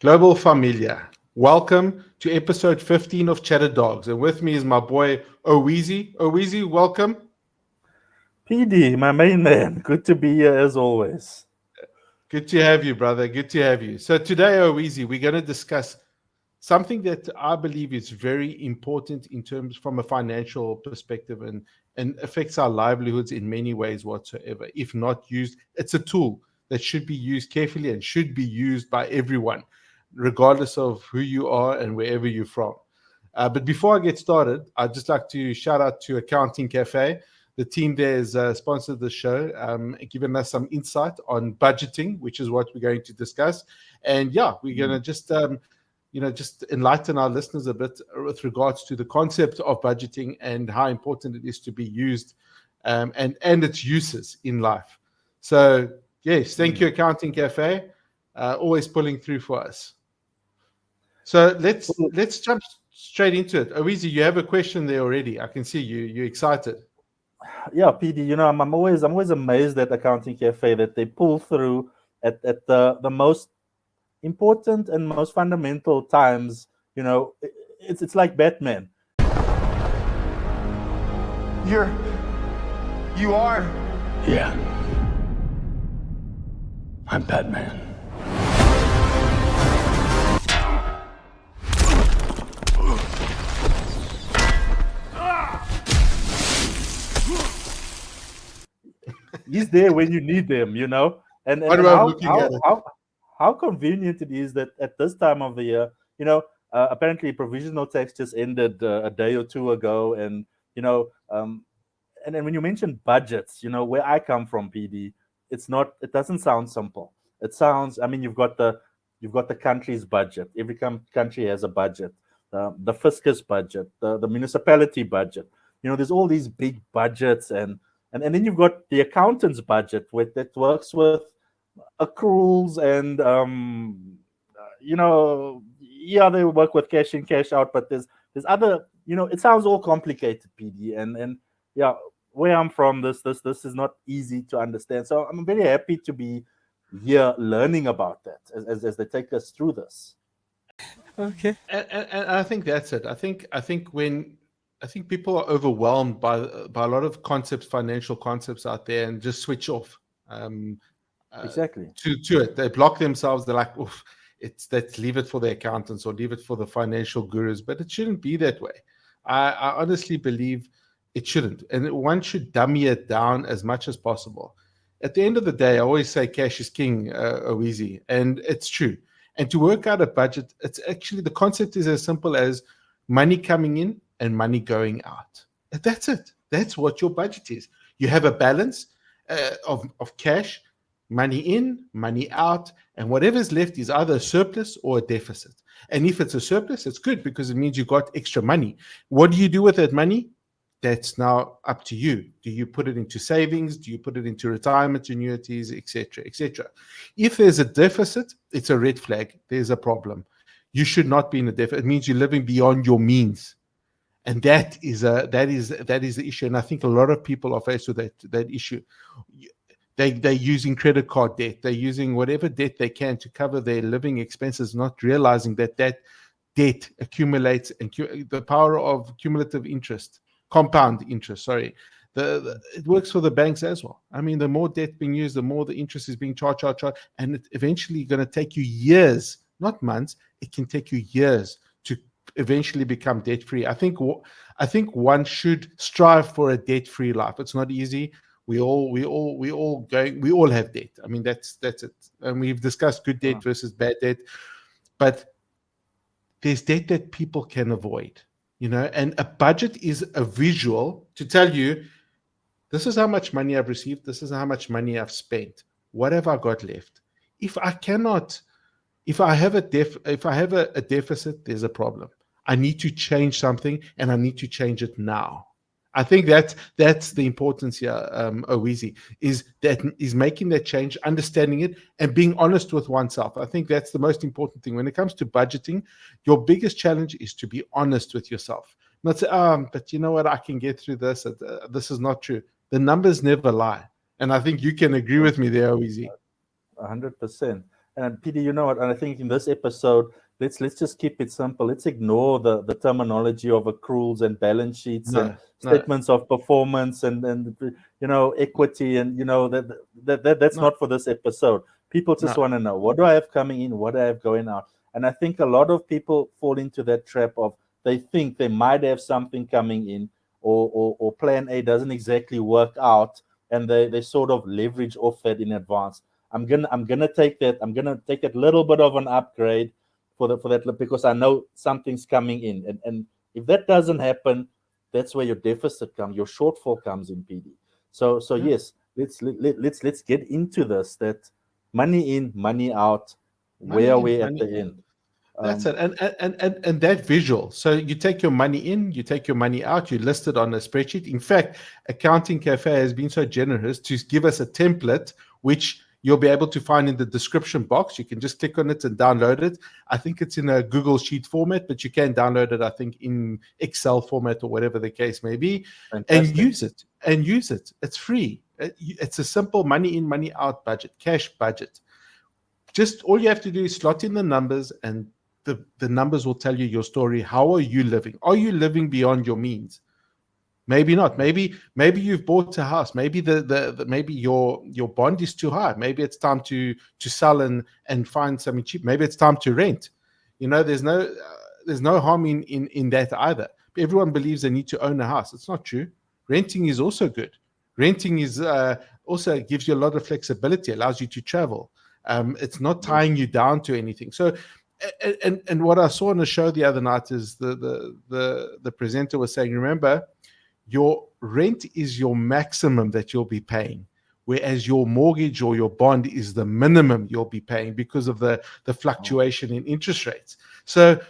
Global Familia. Welcome to episode 15 of Chatter Dogs. And with me is my boy Oweezy. Oweezy, welcome. PD, my main man, good to be here as always. Good to have you, brother. Good to have you. So today, Oweezy, we're going to discuss something that I believe is very important in terms from a financial perspective and affects our livelihoods in many ways whatsoever. If not used, it's a tool that should be used carefully and should be used by everyone, regardless of who you are and wherever you're from. But before I get started, I'd just like to shout out to Accounting Cafe. The team there has sponsored the show, giving us some insight on budgeting, which is what we're going to discuss. And yeah, we're going to just enlighten our listeners a bit with regards to the concept of budgeting and how important it is to be used and its uses in life. So yes, thank you, Accounting Cafe, always pulling through for us. So let's jump straight into it. Oweezy, you have a question there already. I can see you're excited. Yeah, PD, I'm always amazed at Accounting Cafe that they pull through at the most important and most fundamental times. It's like Batman. You're. You are. Yeah. I'm Batman. He's there when you need them, And What about looking at it? how convenient it is that at this time of the year, apparently provisional tax just ended a day or two ago, and and then when you mention budgets, where I come from, PD, it doesn't sound simple. It sounds, I mean, you've got the country's budget. Every country has a budget. The fiscus budget, the municipality budget. There's all these big budgets, and then you've got the accountant's budget that works with accruals and yeah, they work with cash in, cash out, but there's other, it sounds all complicated, PD, and yeah, where I'm from, this is not easy to understand. So I'm very happy to be here learning about that as they take us through this. Okay. And I think that's it. I think people are overwhelmed by a lot of concepts, financial concepts out there, and just switch off. Exactly. To it. They block themselves. They're like, oof, let's leave it for the accountants or leave it for the financial gurus. But it shouldn't be that way. I honestly believe it shouldn't. And one should dummy it down as much as possible. At the end of the day, I always say cash is king, Oweezy. And it's true. And to work out a budget, it's actually, the concept is as simple as money coming in and money going out. That's it. That's what your budget is. You have a balance of cash, money in, money out, and whatever's left is either a surplus or a deficit. And if it's a surplus, it's good because it means you got extra money. What do you do with that money? That's now up to you. Do you put it into savings? Do you put it into retirement annuities, etc., etc.? If there's a deficit, it's a red flag. There's a problem. You should not be in a deficit. It means you're living beyond your means. And that is the issue. And I think a lot of people are faced with that issue. They're using credit card debt. They're using whatever debt they can to cover their living expenses, not realizing that debt accumulates, and the power of cumulative interest, compound interest, sorry. It works for the banks as well. I mean, the more debt being used, the more the interest is being charged. And it's eventually going to take you years, not months. It can take you years to eventually become debt-free. I think one should strive for a debt-free life. It's not easy. We all have debt. I mean, that's it. And we've discussed good debt versus bad debt, but there's debt that people can avoid, and a budget is a visual to tell you, this is how much money I've received. This is how much money I've spent. What have I got left? If I have a deficit, there's a problem. I need to change something, and I need to change it now. I think that's the importance here, Oweezy, is making that change, understanding it, and being honest with oneself. I think that's the most important thing. When it comes to budgeting, your biggest challenge is to be honest with yourself. Not say, but you know what, I can get through this. This is not true. The numbers never lie. And I think you can agree with me there, Oweezy. 100%. And Peter, you know what? And I think in this episode, let's just keep it simple. Let's ignore the terminology of accruals and balance sheets and No, statements of performance and equity, and that's no, not for this episode. People just no. want to know, what do I have coming in, what do I have going out. And I think a lot of people fall into that trap of, they think they might have something coming in, or plan A doesn't exactly work out, and they sort of leverage off that in advance. I'm gonna take that little bit of an upgrade for that, because I know something's coming in, and if that doesn't happen, that's where your deficit comes, your shortfall comes in, PD. So Yeah. yes, let's get into this. That money in, money out. Where Money are in, we at money the in. end? That's Um, it. And that visual. So you take your money in, you take your money out, you list it on a spreadsheet. In fact, Accounting Cafe has been so generous to give us a template, which you'll be able to find in the description box. You can just click on it and download it. I think it's in a Google Sheet format, but you can download it, I think, in Excel format or whatever the case may be, and Fantastic. use it. And use it. It's free. It's a simple money in, money out budget, cash budget. Just all you have to do is slot in the numbers, and the numbers will tell you your story. How are you living? Are you living beyond your means? Maybe not. Maybe you've bought a house. Maybe maybe your bond is too high. Maybe it's time to sell and find something cheap. Maybe it's time to rent. There's no harm in that either. Everyone believes they need to own a house. It's not true. Renting is also good. Renting is also gives you a lot of flexibility, allows you to travel. It's not tying you down to anything. So, and what I saw on the show the other night is the presenter was saying, remember, your rent is your maximum that you'll be paying, whereas your mortgage or your bond is the minimum you'll be paying because of the fluctuation in interest rates. So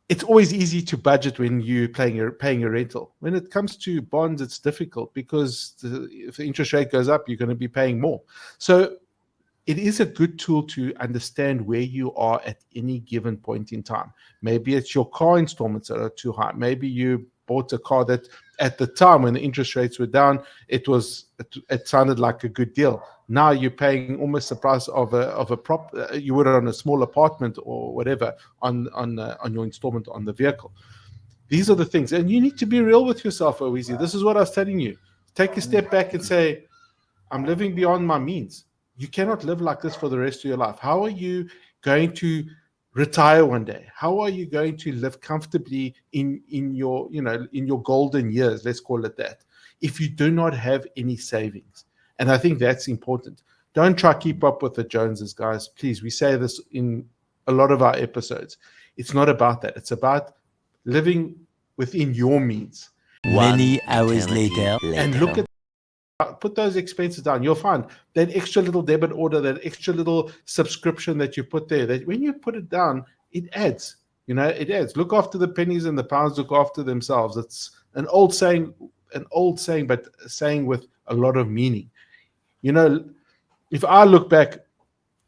it's always easy to budget when you're paying a rental. When it comes to bonds, it's difficult because if the interest rate goes up, you're going to be paying more. So it is a good tool to understand where you are at any given point in time. Maybe it's your car installments that are too high. Maybe you bought a car that at the time when the interest rates were down, it sounded like a good deal. Now you're paying almost the price of a prop you would on a small apartment or whatever on your installment on the vehicle. These are the things, and you need to be real with yourself, Owizi. This is what I was telling you. Take a step back and say, I'm living beyond my means. You cannot live like this for the rest of your life. How are you going to retire one day? How are you going to live comfortably in your golden years, let's call it that, if you do not have any savings? And I think that's important. Don't try to keep up with the Joneses, guys. Please, we say this in a lot of our episodes. It's not about that. It's about living within your means. Many hours later. And look at put those expenses down. You'll find that extra little debit order, that extra little subscription that you put there, that when you put it down, it adds. It adds. Look after the pennies and the pounds look after themselves. It's an old saying, but a saying with a lot of meaning. If I look back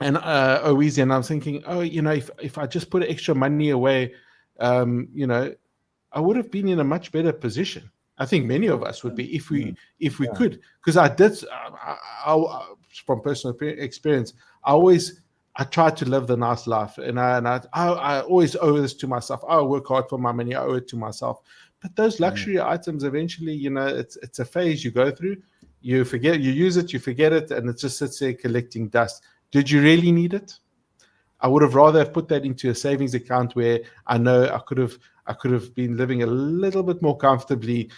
and Owizi, and I'm thinking, if I just put extra money away, I would have been in a much better position. I think many of us would be if we could, because I did. From personal experience, I tried to live the nice life, and I always owe this to myself. I work hard for my money. I owe it to myself. But those luxury items, eventually, it's a phase you go through. You forget, you use it, you forget it, and it just sits there collecting dust. Did you really need it? I would have rather have put that into a savings account where I know I could have been living a little bit more comfortably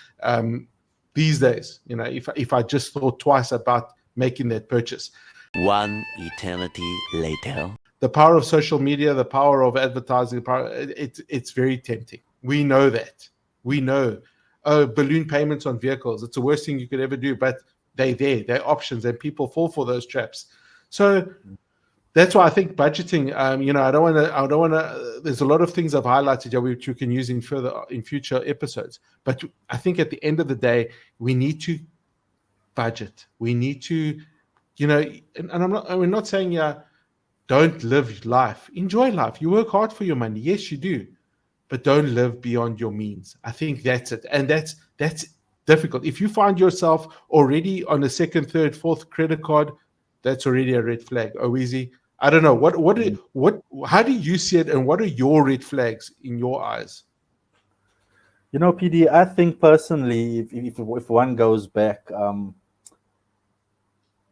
these days. If I just thought twice about making that purchase. One eternity later. The power of social media, the power of advertising, it's very tempting. We know that. We know. Oh, balloon payments on vehicles. It's the worst thing you could ever do, but they're options, and people fall for those traps. So that's why I think budgeting. I don't want to. There's a lot of things I've highlighted here which you can use in future episodes. But I think at the end of the day, we need to budget. We need to, and we're not saying don't live life. Enjoy life. You work hard for your money. Yes, you do, but don't live beyond your means. I think that's it, and that's difficult. If you find yourself already on a second, third, fourth credit card, that's already a red flag. Owizi, I don't know how do you see it, and what are your red flags in your eyes? You know, PD, I think personally, if one goes back,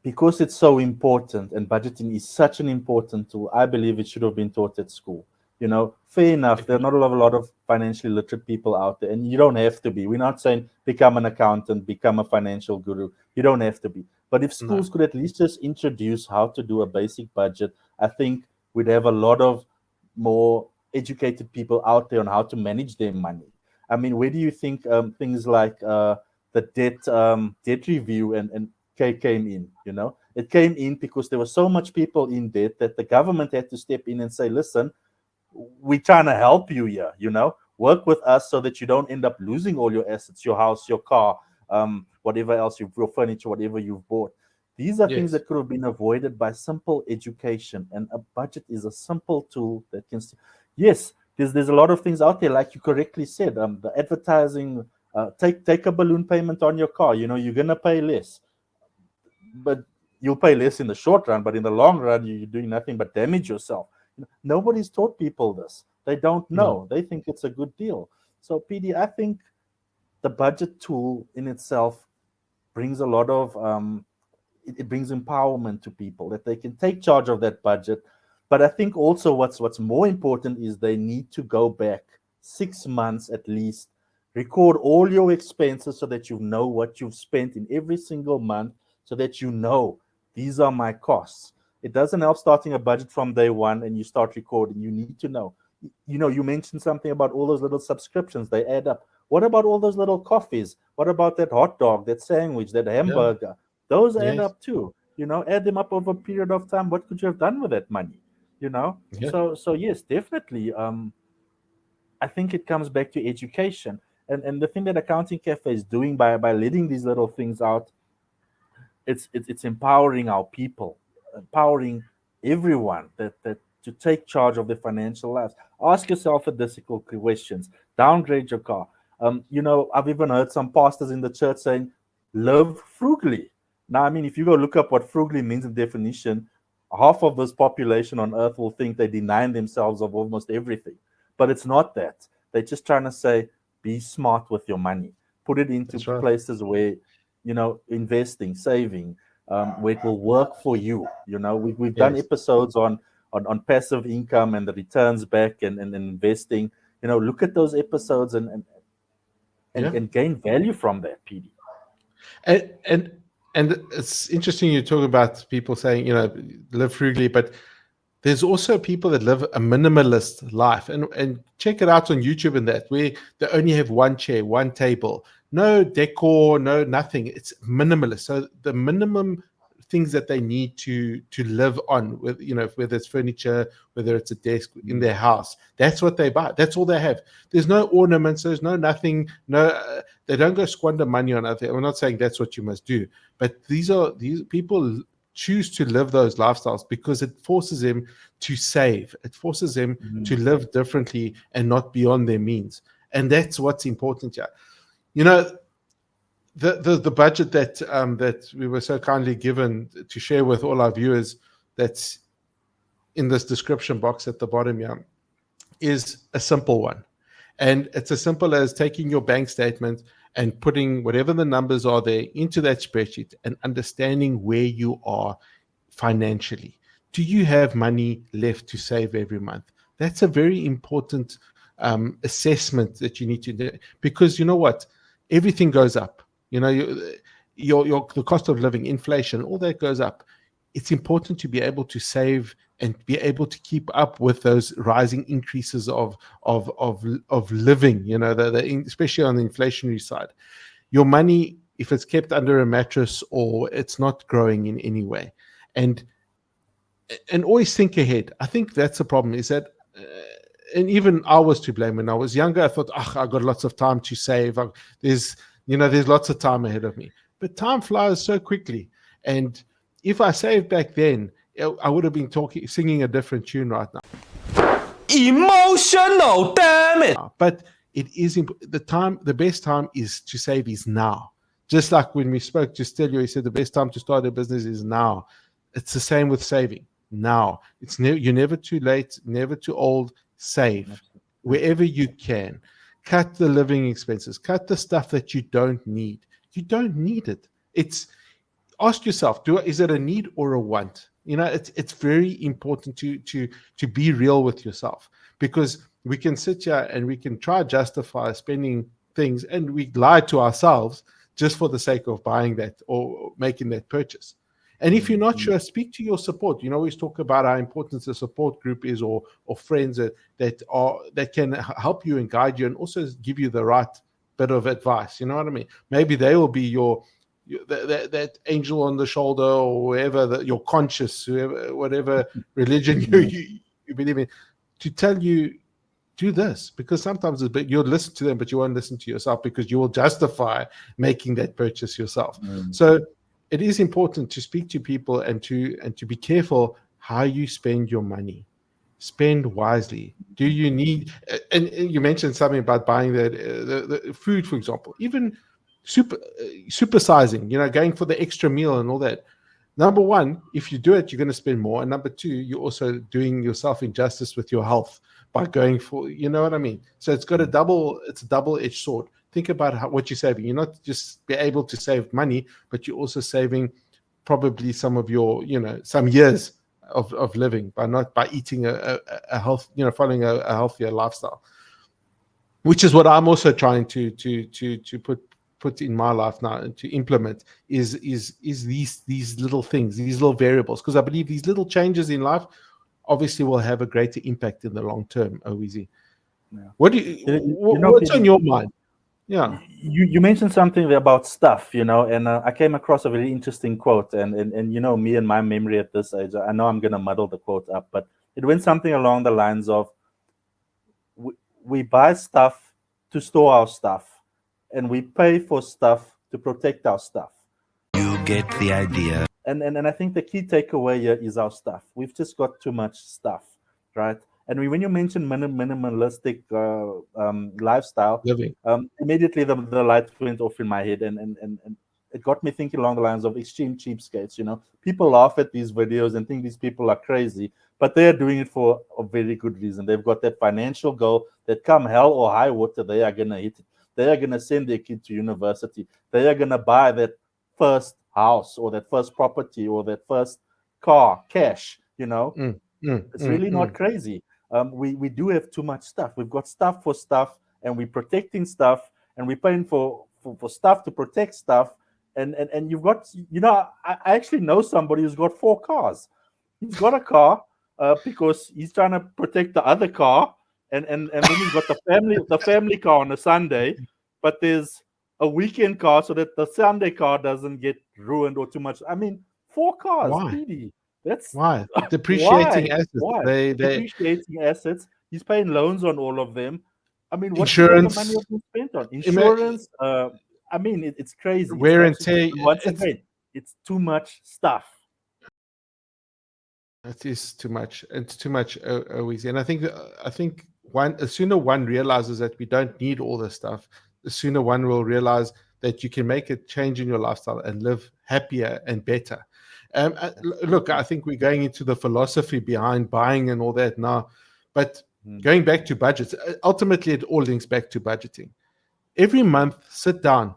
because it's so important and budgeting is such an important tool, I believe it should have been taught at school. You know, fair enough, there are not a lot of financially literate people out there, and you don't have to be. We're not saying become an accountant, become a financial guru. You don't have to be. But if schools could at least just introduce how to do a basic budget, I think we'd have a lot of more educated people out there on how to manage their money. I mean, where do you think things like the debt review and came in? You know, it came in because there were so much people in debt that the government had to step in and say, listen, we're trying to help you here, you know, work with us so that you don't end up losing all your assets, your house, your car, whatever else your furniture, whatever you've bought. These are things that could have been avoided by simple education, and a budget is a simple tool that can. Yes, there's a lot of things out there, like you correctly said. The advertising, take a balloon payment on your car. You know, you're gonna pay less, but you'll pay less in the short run. But in the long run, you're doing nothing but damage yourself. Nobody's taught people this. They don't know. They think it's a good deal. So, PD, I think the budget tool in itself brings a lot of it brings empowerment to people that they can take charge of that budget. But I think also what's more important is they need to go back 6 months at least, record all your expenses so that you know what you've spent in every single month, so that you know these are my costs. It doesn't help starting a budget from day one and you start recording. You need to know. You know, you mentioned something about all those little subscriptions, they add up. What about all those little coffees? What about that hot dog, that sandwich, that hamburger? Those add up too. You know, add them up over a period of time. What could you have done with that money? You know? So yes, definitely. I think it comes back to education. And the thing that Accounting Cafe is doing by letting these little things out, it's empowering our people, empowering everyone that to take charge of their financial lives. Ask yourself the difficult questions. Downgrade your car. You know, I've even heard some pastors in the church saying, live frugally. Now, I mean, if you go look up what frugally means in definition, half of this population on earth will think they're denying themselves of almost everything. But it's not that. They're just trying to say, be smart with your money. Put it into places where, you know, investing, saving, where it will work for you. You know, we've done episodes on passive income and the returns back and investing. You know, look at those episodes and gain value from that, PD. And it's interesting you talk about people saying, you know, live frugally, but there's also people that live a minimalist life, and check it out on YouTube and that, where they only have one chair, one table, no decor, no nothing. It's minimalist. So the minimum things that they need to live on, with, you know, whether it's furniture, whether it's a desk in their house, that's what they buy. That's all they have. There's no ornaments. There's no nothing. No, they don't go squander money on other. I'm not saying that's what you must do, but these people choose to live those lifestyles because it forces them to save. It forces them to live differently and not beyond their means. And that's what's important here. You know, the budget that we were so kindly given to share with all our viewers, that's in this description box at the bottom here, is a simple one. And it's as simple as taking your bank statement and putting whatever the numbers are there into that spreadsheet and understanding where you are financially. Do you have money left to save every month? That's a very important assessment that you need to do, because you know what? Everything goes up. You know, the cost of living, inflation, all that goes up. It's important to be able to save and be able to keep up with those rising increases of living. You know, especially on the inflationary side. Your money, if it's kept under a mattress or it's not growing in any way, and always think ahead. I think that's the problem. Is that and even I was to blame when I was younger. I thought, I got lots of time to save. There's lots of time ahead of me. But time flies so quickly. And if I saved back then, I would have been singing a different tune right now. Emotional, damn it! But it is the best time is to save is now. Just like when we spoke to Stelio, he said the best time to start a business is now. It's the same with saving. now. You're never too late, never too old. Save wherever you can. Cut the living expenses. Cut the stuff that you don't need. You don't need it. Ask yourself, is it a need or a want? It's very important to be real with yourself, because we can sit here and we can try to justify spending things, and we lie to ourselves just for the sake of buying that or making that purchase. And if you're not sure, speak to your support. We always talk about how important the support group is, or friends that can help you and guide you, and also give you the right bit of advice. You know what I mean? Maybe they will be that angel on the shoulder, or whoever, your conscience, whatever religion you believe in, to tell you, do this, because sometimes you'll listen to them, but you won't listen to yourself, because you will justify making that purchase yourself. So it is important to speak to people and to be careful how you spend your money. Spend wisely. Do you need? And you mentioned something about buying the food, for example, even supersizing. Going for the extra meal and all that. Number one, if you do it, you're going to spend more. And number two, you're also doing yourself injustice with your health by going for. You know what I mean? So it's a double-edged sword. Think about what you're saving. You're not just be able to save money, but you're also saving probably some of your, some years of living by eating a health, following a healthier lifestyle, which is what I'm also trying to put in my life now and to implement is these little things, these little variables, because I believe these little changes in life obviously will have a greater impact in the long term. Easy. Yeah. What's on your mind? Yeah, you mentioned something there about stuff, and I came across a very interesting quote, and me and my memory at this age, I know I'm going to muddle the quote up, but it went something along the lines of, we buy stuff to store our stuff, and we pay for stuff to protect our stuff. You get the idea. And I think the key takeaway here is our stuff. We've just got too much stuff, right? And when you mention minimalistic lifestyle, immediately the light went off in my head, and it got me thinking along the lines of extreme cheapskates. People laugh at these videos and think these people are crazy, but they are doing it for a very good reason. They've got that financial goal that come hell or high water, they are going to hit it. They are going to send their kid to university. They are going to buy that first house or that first property or that first car, cash. It's really not crazy. We do have too much stuff. We've got stuff for stuff, and we're protecting stuff, and we're paying for stuff to protect stuff. And you've got, I actually know somebody who's got 4 cars. He's got a car because he's trying to protect the other car, and then he's got the family car on a Sunday, but there's a weekend car so that the Sunday car doesn't get ruined or too much. I mean, 4 cars, PD. That's why depreciating assets. Why? Depreciating assets. He's paying loans on all of them. I mean, what's insurance, the money being spent on? Insurance. I mean, it's crazy. Wear and tear. Once again, it's too much stuff. It is too much. It's too much, easy. And I think the sooner one realizes that we don't need all this stuff, the sooner one will realize that you can make a change in your lifestyle and live happier and better. Look, I think we're going into the philosophy behind buying and all that now, but going back to budgets, ultimately it all links back to budgeting. Every month, sit down,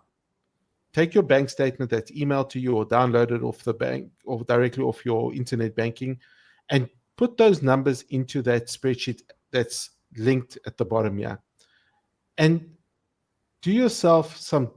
take your bank statement that's emailed to you or downloaded off the bank or directly off your internet banking, and put those numbers into that spreadsheet that's linked at the bottom here. And do yourself some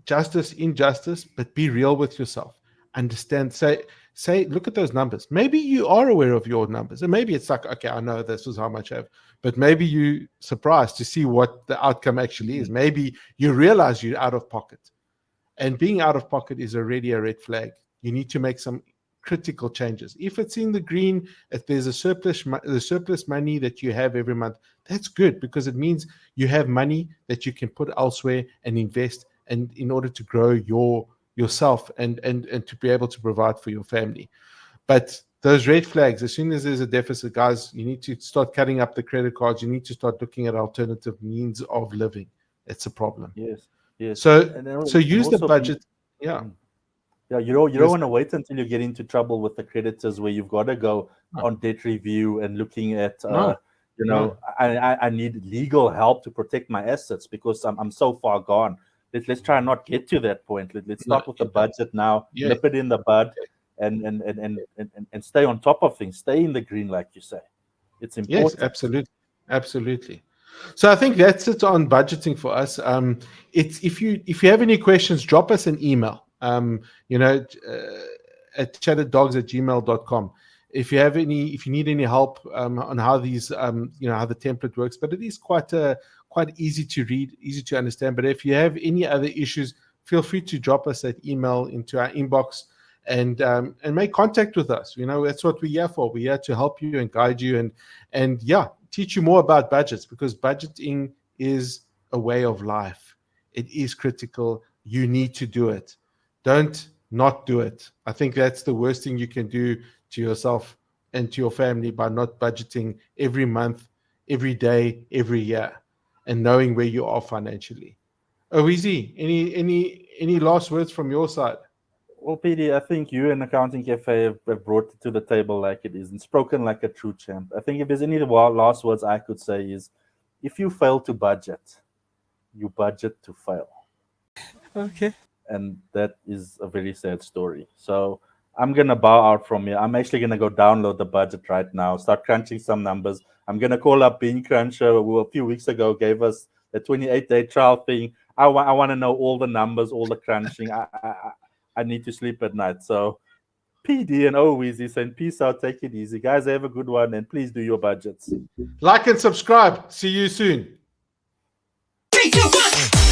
injustice, but be real with yourself. Understand, say, look at those numbers. Maybe you are aware of your numbers, and maybe it's like, okay, I know this is how much I have, but maybe you surprised to see what the outcome actually is. Maybe you realize you're out of pocket, and being out of pocket is already a red flag. You need to make some critical changes. If it's in the green, if there's a surplus money that you have every month, that's good, because it means you have money that you can put elsewhere and invest, and in order to grow yourself and to be able to provide for your family. But those red flags, as soon as there's a deficit, guys, you need to start cutting up the credit cards. You need to start looking at alternative means of living. It's a problem. Yes. So use the budget. Yeah. Yeah, you don't want to wait until you get into trouble with the creditors where you've got to go on debt review and looking at No. I need legal help to protect my assets because I'm so far gone. Let's try and not get to that point. Let's start with the budget now, nip it in the bud, and stay on top of things. Stay in the green, like you say. It's important. Yes, absolutely. So I think that's it on budgeting for us. It's if you have any questions, drop us an email. At chatterdogs@gmail.com. If you need any help on how these, how the template works, but it is quite easy to read, easy to understand. But if you have any other issues, feel free to drop us that email into our inbox and make contact with us. That's what we're here for. We're here to help you and guide you and teach you more about budgets, because budgeting is a way of life. It is critical. You need to do it. Don't not do it. I think that's the worst thing you can do to yourself and to your family, by not budgeting every month, every day, every year, and knowing where you are financially. Easy. Any last words from your side? Well, PD, I think you and Accounting Cafe have brought it to the table like it is and spoken like a true champ. I think if there's any last words I could say is, if you fail to budget, you budget to fail. Okay. And that is a very sad story. So I'm going to bow out from here. I'm actually going to go download the budget right now, start crunching some numbers. I'm going to call up Bean Cruncher, who a few weeks ago gave us the 28-day trial thing. I want to know all the numbers, all the crunching. I need to sleep at night. So PD and Oweezy saying peace out, take it easy. Guys, have a good one, and please do your budgets. Like and subscribe. See you soon. 3, 2, 1.